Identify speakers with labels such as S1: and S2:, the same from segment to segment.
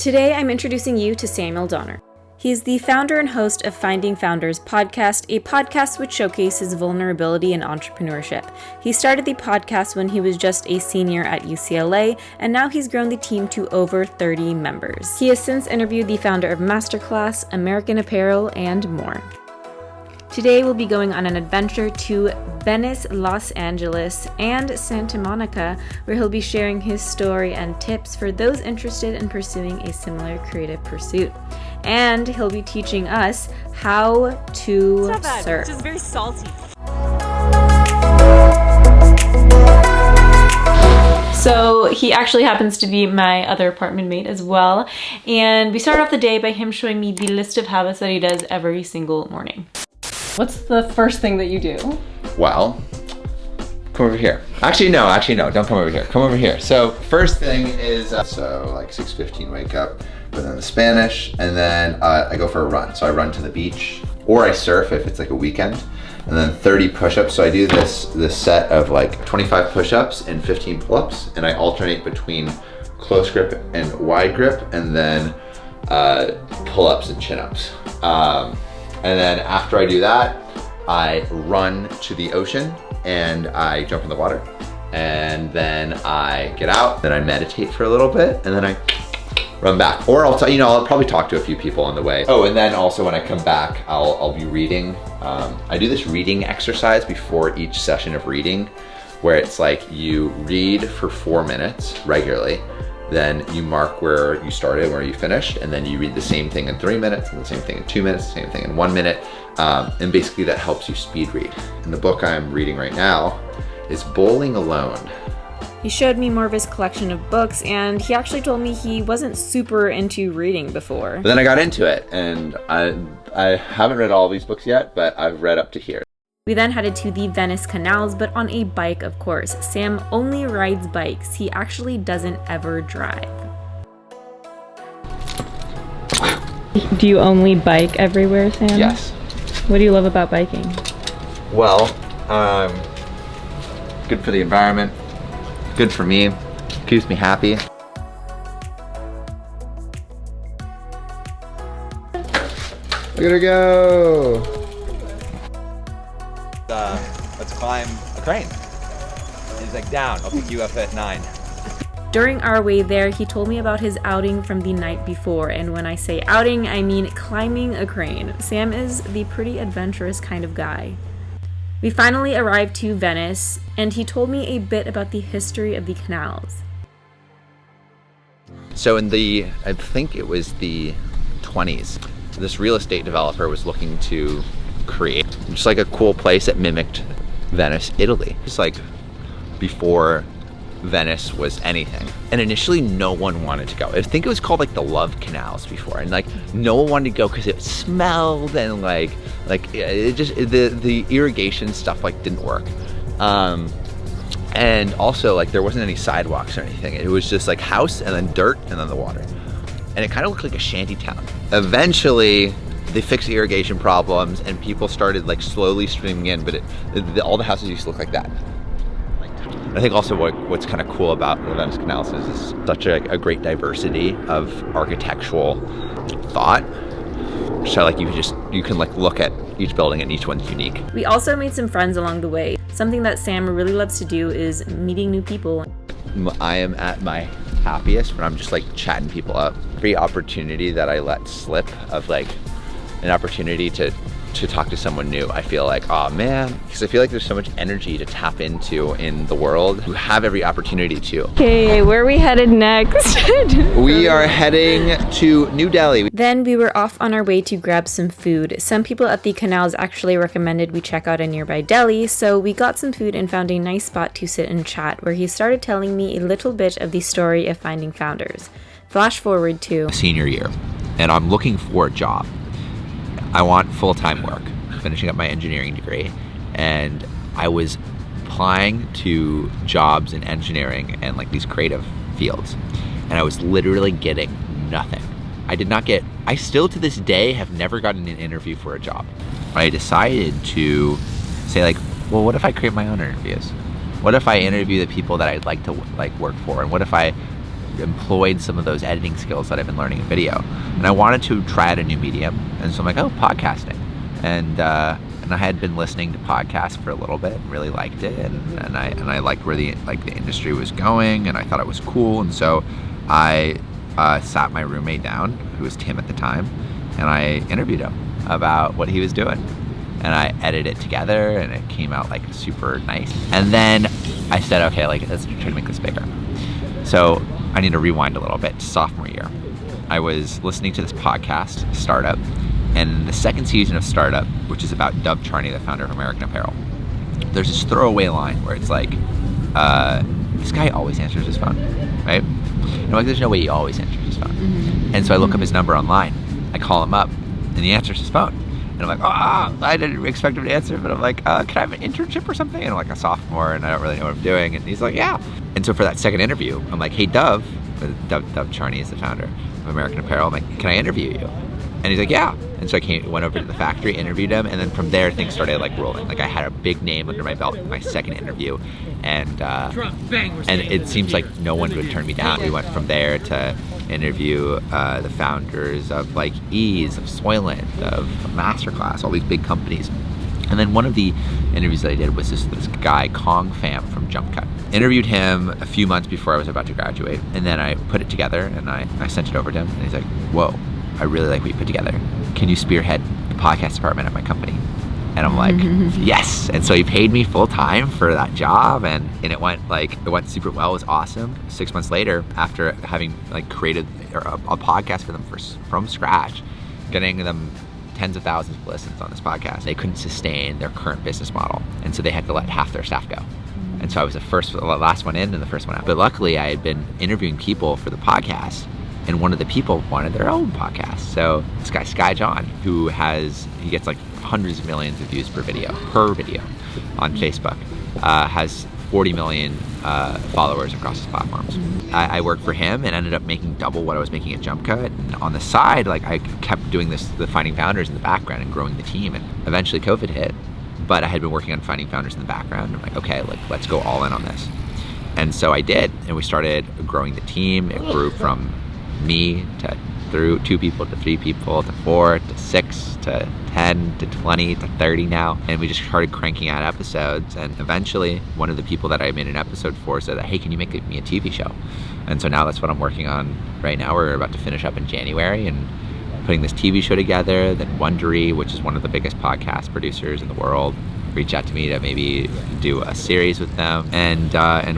S1: Today, I'm introducing you to Samuel Donner. He's the founder and host of Finding Founders podcast, a podcast which showcases vulnerability and entrepreneurship. He started the podcast when he was just a senior at UCLA, and now he's grown the team to over 30 members. He has since interviewed the founder of Masterclass, American Apparel, and more. Today, we'll be going on an adventure to Venice, Los Angeles, and Santa Monica, where he'll be sharing his story and tips for those interested in pursuing a similar creative pursuit. And he'll be teaching us how to surf.
S2: It's just very salty.
S1: So he actually happens to be my other apartment mate as well. And we start off the day by him showing me the list of habits that he does every single morning.
S2: What's the first thing that you do?
S3: Well, come over here. Actually, no, don't come over here. Come over here. So first thing is, so like 6:15 wake up, but then the Spanish, and then I go for a run. So I run to the beach, or I surf if it's like a weekend, and then 30 push-ups. So I do this set of like 25 push-ups and 15 pull-ups, and I alternate between close grip and wide grip, and then pull-ups and chin-ups. And then after I do that, I run to the ocean and I jump in the water. And then I get out, then I meditate for a little bit, and then I run back. Or I'll probably talk to a few people on the way. Oh, and then also when I come back, I'll be reading. I do this reading exercise before each session of reading, where it's like you read for 4 minutes regularly, then you mark where you started, where you finished, and then you read the same thing in 3 minutes, and the same thing in 2 minutes, the same thing in 1 minute, and basically that helps you speed read. And the book I'm reading right now is Bowling Alone.
S1: He showed me more of his collection of books, and he actually told me he wasn't super into reading before.
S3: But then I got into it, and I haven't read all these books yet, but I've read up to here.
S1: We then headed to the Venice Canals, but on a bike, of course. Sam only rides bikes. He actually doesn't ever drive. Do you only bike everywhere, Sam?
S3: Yes.
S1: What do you love about biking?
S3: Well, good for the environment, good for me, keeps me happy. Look at her go!
S4: Let's climb a crane. He's like, down, I'll pick you up at 9.
S1: During our way there, he told me about his outing from the night before, and when I say outing, I mean climbing a crane. Sam is the pretty adventurous kind of guy. We finally arrived to Venice, and he told me a bit about the history of the canals.
S3: So I think it was the 20s, this real estate developer was looking to create just like a cool place that mimicked Venice, Italy. Just like before Venice was anything. And initially no one wanted to go. I think it was called like the Love Canals before, and like no one wanted to go because it smelled and like it just the irrigation stuff like didn't work. And also like there wasn't any sidewalks or anything. It was just like house and then dirt and then the water. And it kind of looked like a shanty town. Eventually they fixed the irrigation problems and people started like slowly streaming in, but all the houses used to look like that. I think also what's kind of cool about the Venice Canals is it's such a great diversity of architectural thought. So like you can like look at each building and each one's unique.
S1: We also made some friends along the way. Something that Sam really loves to do is meeting new people.
S3: I am at my happiest when I'm just like chatting people up. Every opportunity that I let slip of like an opportunity to talk to someone new, I feel like, oh man, because I feel like there's so much energy to tap into in the world. You have every opportunity to.
S1: Okay, where are we headed next?
S3: We are heading to New Delhi.
S1: Then we were off on our way to grab some food. Some people at the canals actually recommended we check out a nearby deli, so we got some food and found a nice spot to sit and chat, where he started telling me a little bit of the story of Finding Founders. Flash forward to
S3: senior year, and I'm looking for a job. I want full-time work, finishing up my engineering degree, and I was applying to jobs in engineering and like these creative fields, and I was literally getting nothing. I still to this day have never gotten an interview for a job. I decided to say like, well, what if I create my own interviews? What if I interview the people that I'd like to like work for? And what if I employed some of those editing skills that I've been learning in video, and I wanted to try out a new medium. And so I'm like, oh, podcasting. And I had been listening to podcasts for a little bit and really liked it, and I liked where the industry was going, and I thought it was cool. And so I sat my roommate down, who was Tim at the time, and I interviewed him about what he was doing. And I edited it together, and it came out like super nice. And then I said, okay, like, let's try to make this bigger. So I need to rewind a little bit to sophomore year. I was listening to this podcast, Startup, and the second season of Startup, which is about Dov Charney, the founder of American Apparel, there's this throwaway line where it's like, this guy always answers his phone, right? And I'm like, there's no way he always answers his phone. Mm-hmm. And so I look up his number online. I call him up, and he answers his phone. And I'm like, I didn't expect him to answer, but I'm like, can I have an internship or something? And I'm like a sophomore, and I don't really know what I'm doing. And he's like, yeah. And so for that second interview, I'm like, hey, Dov Charney is the founder of American Apparel. I'm like, can I interview you? And he's like, yeah. And so I went over to the factory, interviewed him, and then from there things started like rolling. Like I had a big name under my belt in my second interview, and it seems like no one would turn me down. We went from there to interview the founders of like Eaze, of Soylent, of Masterclass, all these big companies. And then one of the interviews that I did was this guy, Kong Pham from Jump Cut. Interviewed him a few months before I was about to graduate, and then I put it together and I sent it over to him, and he's like, whoa, I really like what you put together. Can you spearhead the podcast department at my company? And I'm like, yes. And so he paid me full time for that job, and it went super well. It was awesome. 6 months later, after having like created a podcast for them from scratch, getting them tens of thousands of listens on this podcast, they couldn't sustain their current business model, and so they had to let half their staff go. And so I was the last one in and the first one out. But luckily, I had been interviewing people for the podcast, and one of the people wanted their own podcast. So this guy, Sky John, he gets like hundreds of millions of views per video on Facebook, has 40 million followers across his platforms. I worked for him and ended up making double what I was making at Jump Cut. And on the side, like I kept doing the Finding Founders in the background and growing the team. And eventually COVID hit, but I had been working on Finding Founders in the background. I'm like, okay, let's go all in on this. And so I did, and we started growing the team. It grew from me through 2 people to 3 people to 4 to 6 to 10 to 20 to 30 now, and we just started cranking out episodes. And eventually one of the people that I made an episode for said, hey, can you make me a TV show? And so now that's what I'm working on right now. We're about to finish up in January and putting this TV show together. Then Wondery, which is one of the biggest podcast producers in the world, reached out to me to maybe do a series with them, and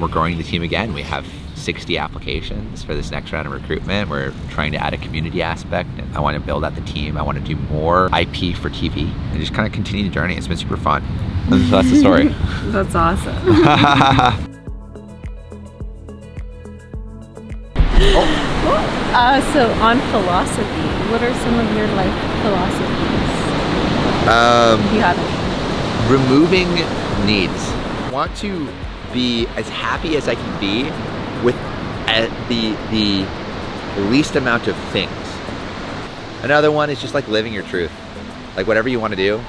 S3: we're growing the team again. We have 60 applications for this next round of recruitment. We're trying to add a community aspect, and I want to build out the team. I want to do more IP for TV and just kind of continue the journey. It's been super fun. So that's the story.
S1: That's awesome. So on philosophy, what are some of your life philosophies? Do you have any?
S3: Removing needs. I want to be as happy as I can be with the least amount of things. Another one is just like living your truth. Like whatever you want to do,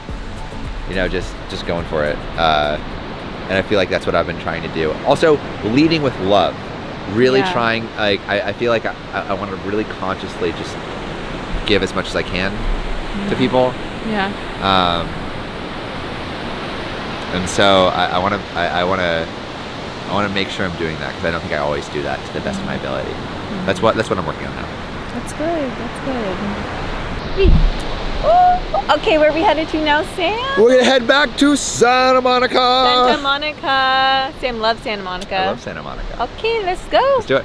S3: just going for it. And I feel like that's what I've been trying to do. Also, leading with love. Really trying, like I feel like I want to really consciously just give as much as I can to people.
S1: Yeah.
S3: And so I want to make sure I'm doing that, because I don't think I always do that to the best of my ability. That's what I'm working on now.
S1: That's good. Okay, where are we headed to now, Sam?
S3: We're gonna head back to Santa Monica.
S1: Santa Monica. Sam loves Santa Monica.
S3: I love Santa Monica.
S1: Okay, let's go.
S3: Let's do it.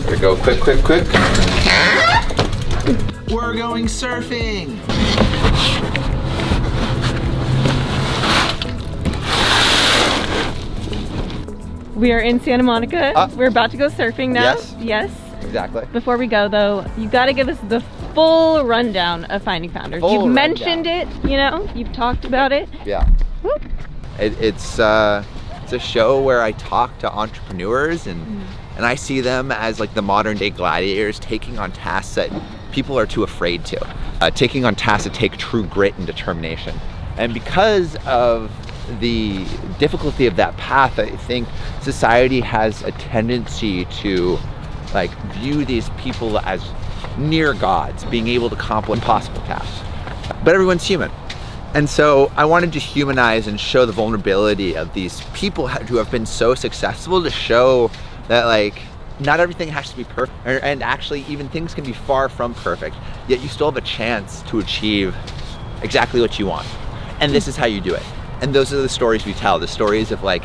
S3: There we go. Quick. We're going surfing.
S1: We are in Santa Monica. We're about to go surfing now. Yes.
S3: Exactly.
S1: Before we go though, you gotta give us the full rundown of Finding Founders. You've mentioned it, you've talked about it.
S3: Yeah.
S1: Whoop.
S3: It's It's a show where I talk to entrepreneurs and I see them as like the modern day gladiators taking on tasks that people are too afraid to. Taking on tasks that take true grit and determination. And because of the difficulty of that path, I think society has a tendency to like view these people as near gods, being able to accomplish impossible tasks. But everyone's human. And so I wanted to humanize and show the vulnerability of these people who have been so successful, to show that like not everything has to be perfect, and actually even things can be far from perfect, yet you still have a chance to achieve exactly what you want. And this is how you do it. And those are the stories we tell, the stories of like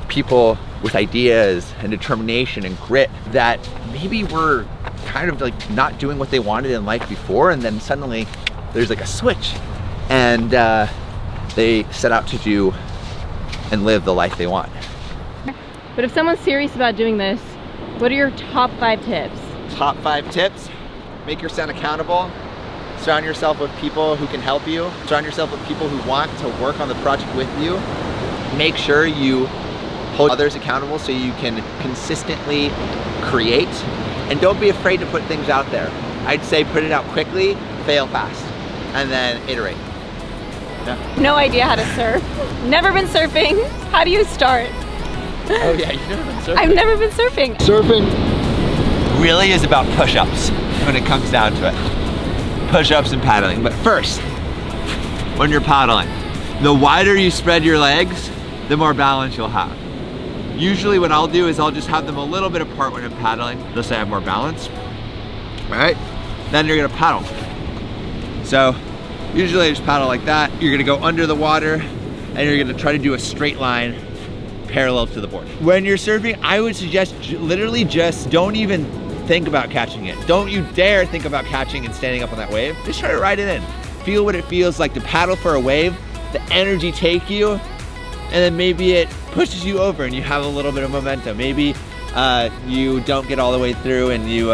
S3: people with ideas and determination and grit that maybe were kind of like not doing what they wanted in life before, and then suddenly there's like a switch, and they set out to do and live the life they want.
S2: But if someone's serious about doing this, what are your top 5 tips?
S3: Top 5 tips: make yourself accountable, surround yourself with people who can help you, surround yourself with people who want to work on the project with you, make sure you hold others accountable so you can consistently create, and don't be afraid to put things out there. I'd say put it out quickly, fail fast, and then iterate. Yeah.
S2: No idea how to surf. Never been surfing. How do you start?
S3: Oh yeah, you've never been surfing?
S2: I've never been surfing.
S3: Surfing really is about push-ups when it comes down to it. Push-ups and paddling. But first, when you're paddling, the wider you spread your legs, the more balance you'll have. Usually what I'll do is I'll just have them a little bit apart when I'm paddling, thus I have more balance. All right, then you're gonna paddle. So usually I just paddle like that. You're gonna go under the water and you're gonna try to do a straight line parallel to the board. When you're surfing, I would suggest literally just don't even think about catching it. Don't you dare think about catching and standing up on that wave. Just try to ride it in. Feel what it feels like to paddle for a wave, the energy take you, and then maybe it pushes you over and you have a little bit of momentum. Maybe you don't get all the way through and you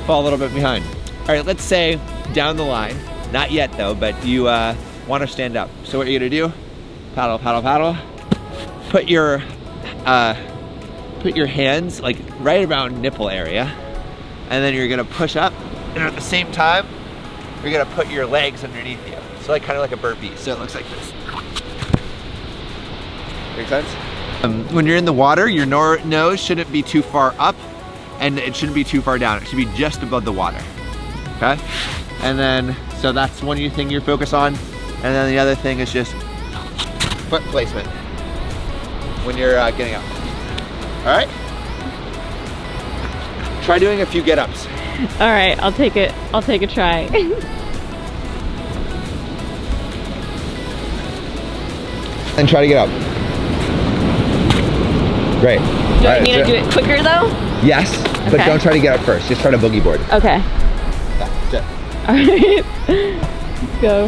S3: fall a little bit behind. All right, let's say down the line, not yet though, but you want to stand up. So what you're gonna do, paddle, paddle, paddle. Put your hands like right around nipple area, and then you're gonna push up, and at the same time, you're gonna put your legs underneath you. So like kind of like a burpee. So it looks like this. Make sense? When you're in the water, your nose shouldn't be too far up, and it shouldn't be too far down. It should be just above the water. Okay? And then, so that's one thing you focus on. And then the other thing is just foot placement when you're getting up. All right? Try doing a few get-ups.
S2: All right, I'll take a try.
S3: And try to get up. Great.
S2: Do I need to do it quicker though?
S3: Yes, but
S2: Okay.
S3: don't try to get up first. Just try to boogie board.
S2: Okay.
S3: That's it.
S2: All right. Let's go.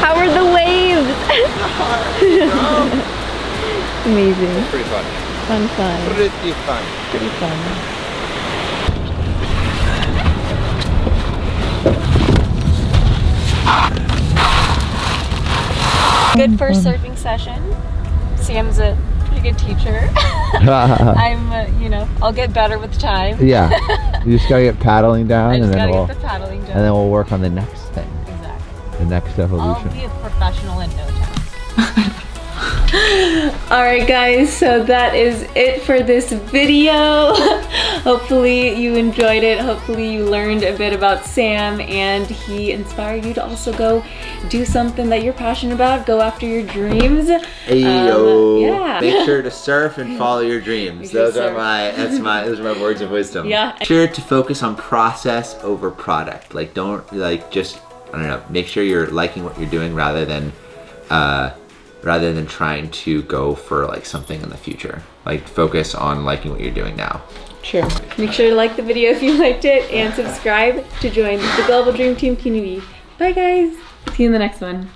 S2: How are the waves? Amazing.
S3: It's pretty fun.
S2: Fun.
S3: Pretty fun.
S2: Pretty fun. Good first surfing session. Sam's a pretty good teacher. I'm, you know, I'll get better with time.
S3: Yeah, you just gotta get paddling down,
S2: I
S3: and
S2: just
S3: then
S2: gotta get the paddling done.
S3: and then we'll work on the next thing,
S2: Exactly.
S3: the next evolution.
S2: I'll be a professional in no time.
S1: Alright guys, so that is it for this video. Hopefully you enjoyed it. Hopefully you learned a bit about Sam and he inspired you to also go do something that you're passionate about. Go after your dreams.
S3: Ayo.
S1: Yeah.
S3: Make sure to surf and follow your dreams. Those are my words of wisdom.
S1: Yeah.
S3: Make sure to focus on process over product. Like don't just, I don't know, make sure you're liking what you're doing rather than rather than trying to go for like something in the future. Like focus on liking what you're doing now.
S1: Sure. Make sure to like the video if you liked it and subscribe to join the Global Dream Team community. Bye guys. See you in the next one.